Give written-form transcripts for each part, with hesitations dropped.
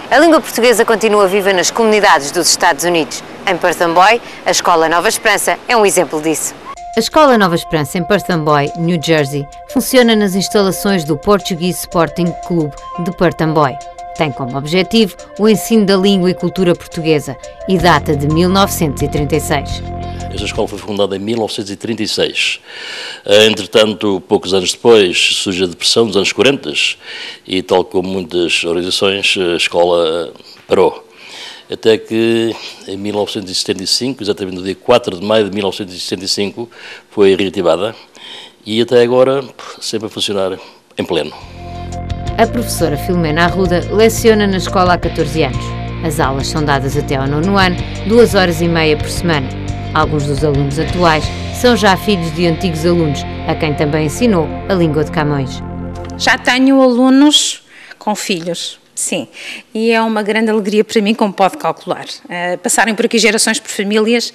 A língua portuguesa continua viva nas comunidades dos Estados Unidos. Em Perth Amboy, a Escola Nova Esperança é um exemplo disso. A Escola Nova Esperança em Perth Amboy, New Jersey, funciona nas instalações do Portuguese Sporting Club de Perth Amboy. Tem como objetivo o ensino da língua e cultura portuguesa e data de 1936. Esta escola foi fundada em 1936. Entretanto, poucos anos depois, surge a depressão dos anos 40 e, tal como muitas organizações, a escola parou. Até que, em 1975, exatamente no dia 4 de maio de 1975, foi reativada e até agora sempre a funcionar em pleno. A professora Filomena Arruda leciona na escola há 14 anos. As aulas são dadas até ao 9º ano, 2 horas e meia por semana. Alguns dos alunos atuais são já filhos de antigos alunos, a quem também ensinou a língua de Camões. Já tenho alunos com filhos, sim, e é uma grande alegria para mim, como pode calcular. Passarem por aqui gerações por famílias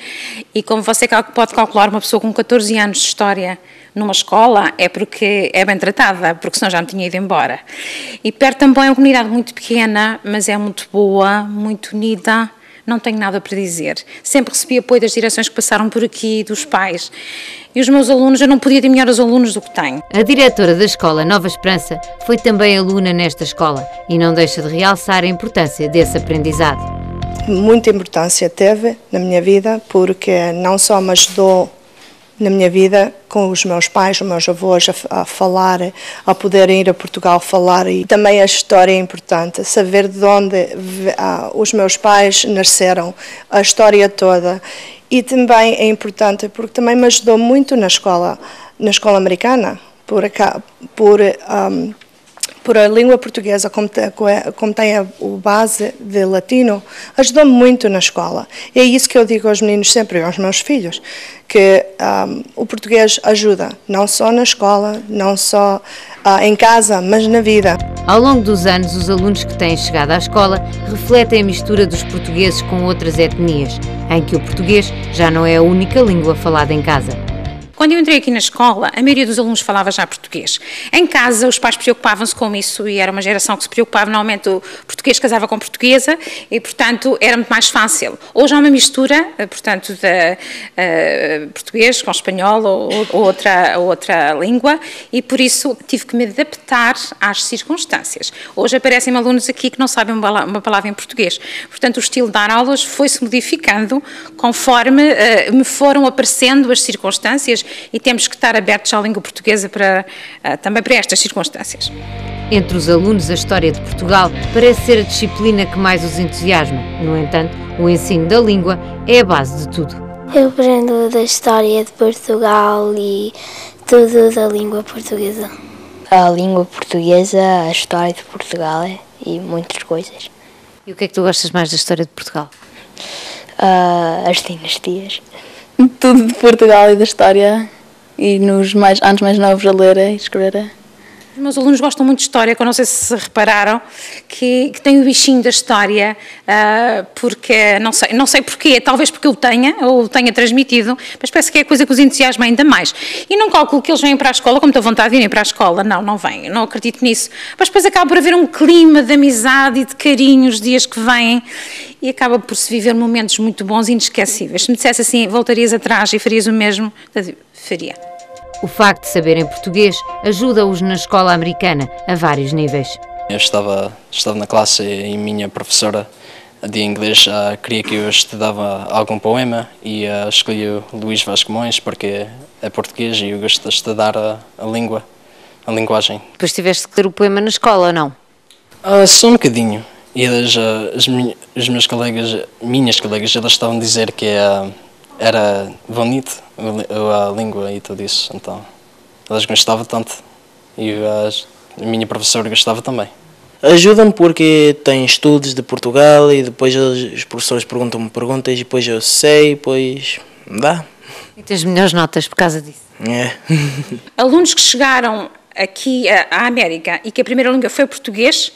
e como você pode calcular, uma pessoa com 14 anos de história numa escola é porque é bem tratada, porque senão já me tinha ido embora. E Perth também é uma comunidade muito pequena, mas é muito boa, muito unida. Não tenho nada para dizer. Sempre recebi apoio das direções que passaram por aqui, dos pais. E os meus alunos, eu não podia ter melhores alunos do que tenho. A diretora da Escola Nova Esperança foi também aluna nesta escola e não deixa de realçar a importância desse aprendizado. Muita importância teve na minha vida, porque não só me ajudou na minha vida com os meus pais, os meus avós a falar, a poder ir a Portugal falar, e também a história é importante, saber de onde os meus pais nasceram, a história toda. E também é importante porque também me ajudou muito na escola americana, por a língua portuguesa, como tem a base de latino, ajudou-me muito na escola. E é isso que eu digo aos meninos sempre, aos meus filhos, que o português ajuda, não só na escola, não só em casa, mas na vida. Ao longo dos anos, os alunos que têm chegado à escola refletem a mistura dos portugueses com outras etnias, em que o português já não é a única língua falada em casa. Quando eu entrei aqui na escola, a maioria dos alunos falava já português. Em casa, os pais preocupavam-se com isso e era uma geração que se preocupava. Normalmente o português casava com portuguesa e, portanto, era muito mais fácil. Hoje há uma mistura, portanto, de português com espanhol ou outra língua, e por isso tive que me adaptar às circunstâncias. Hoje aparecem alunos aqui que não sabem uma palavra em português. Portanto, o estilo de dar aulas foi-se modificando conforme me foram aparecendo as circunstâncias, e temos que estar abertos à língua portuguesa também para estas circunstâncias. Entre os alunos, a história de Portugal parece ser a disciplina que mais os entusiasma. No entanto, o ensino da língua é a base de tudo. Eu aprendo da história de Portugal e tudo da língua portuguesa. A língua portuguesa, a história de Portugal e muitas coisas. E o que é que tu gostas mais da história de Portugal? As dinastias. Tudo de Portugal e da história, e nos anos mais novos a ler e escrever. Os meus alunos gostam muito de história, que eu não sei se repararam, que têm o bichinho da história, porque, não sei porquê, talvez porque eu tenha, ou tenha transmitido, mas parece que é a coisa que os entusiasma ainda mais. E não calculo que eles venham para a escola, como tenho vontade de irem para a escola, não vêm, não acredito nisso. Mas depois acaba por haver um clima de amizade e de carinho os dias que vêm, e acaba por se viver momentos muito bons e inesquecíveis. Se me dissesse assim, voltarias atrás e farias o mesmo, faria. O facto de saberem português ajuda-os na escola americana a vários níveis. Eu estava na classe e minha professora de inglês queria que eu estudava algum poema e escolhi o Luís Vaz Camões porque é português e eu gosto de estudar a linguagem. Depois tiveste que ler o poema na escola, ou não? Só um bocadinho. E os meus colegas, minhas colegas, elas estavam a dizer que era bonito a língua e tudo isso, então elas gostavam tanto e a minha professora gostava também. Ajuda-me porque tem estudos de Portugal e depois os professores perguntam-me perguntas e depois eu sei, depois dá. E tens melhores notas por causa disso? É. Alunos que chegaram aqui à América e que a primeira língua foi o português,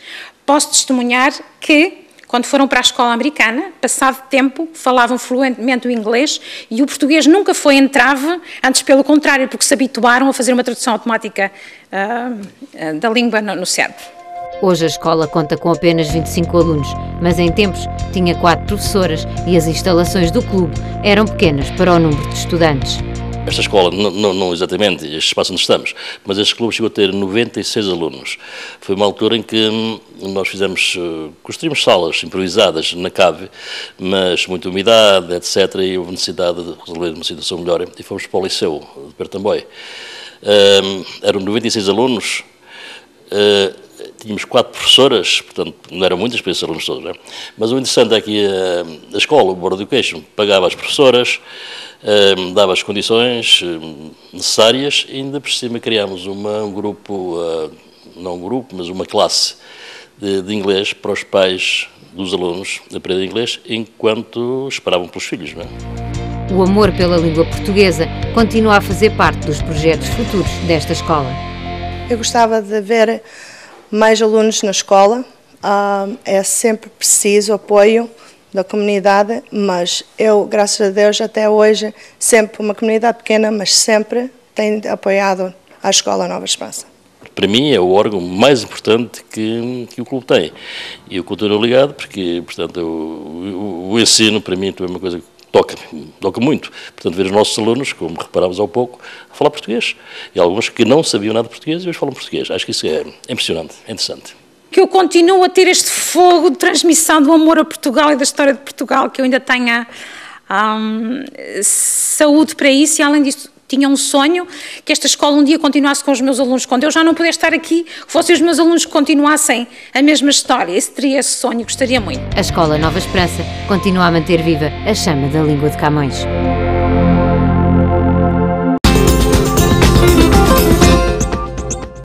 posso testemunhar que, quando foram para a escola americana, passado tempo, falavam fluentemente o inglês e o português nunca foi entrave, antes pelo contrário, porque se habituaram a fazer uma tradução automática da língua no cérebro. Hoje a escola conta com apenas 25 alunos, mas em tempos tinha 4 professoras e as instalações do clube eram pequenas para o número de estudantes. Esta escola, não exatamente este espaço onde estamos, mas este clube chegou a ter 96 alunos. Foi uma altura em que nós construímos salas improvisadas na cave, mas muita umidade, etc. E houve necessidade de resolver uma situação melhor e fomos para o Liceu de Pertamboy. Eram 96 alunos, tínhamos 4 professoras, portanto não eram muitas para esses alunos todos, não é? Mas o interessante é que a escola, o Board Education, pagava as professoras, dava as condições necessárias e ainda por cima criámos um grupo, não um grupo, mas uma classe de inglês para os pais dos alunos aprender inglês enquanto esperavam pelos filhos, não é? O amor pela língua portuguesa continua a fazer parte dos projetos futuros desta escola. Eu gostava de ver mais alunos na escola, é sempre preciso apoio da comunidade, mas eu, graças a Deus, até hoje, sempre uma comunidade pequena, mas sempre tem apoiado a Escola Nova Esperança. Para mim é o órgão mais importante que o clube tem. E eu continuo ligado porque, portanto, o ensino para mim é uma coisa que toca muito. Portanto, ver os nossos alunos, como reparámos há pouco, a falar português. E alguns que não sabiam nada de português e hoje falam português. Acho que isso é impressionante, é interessante. Que eu continuo a ter este fogo de transmissão do amor a Portugal e da história de Portugal, que eu ainda tenha saúde para isso e, além disso, tinha um sonho que esta escola um dia continuasse com os meus alunos. Quando eu já não puder estar aqui, que fossem os meus alunos que continuassem a mesma história. Esse teria esse sonho, gostaria muito. A Escola Nova Esperança continua a manter viva a chama da língua de Camões.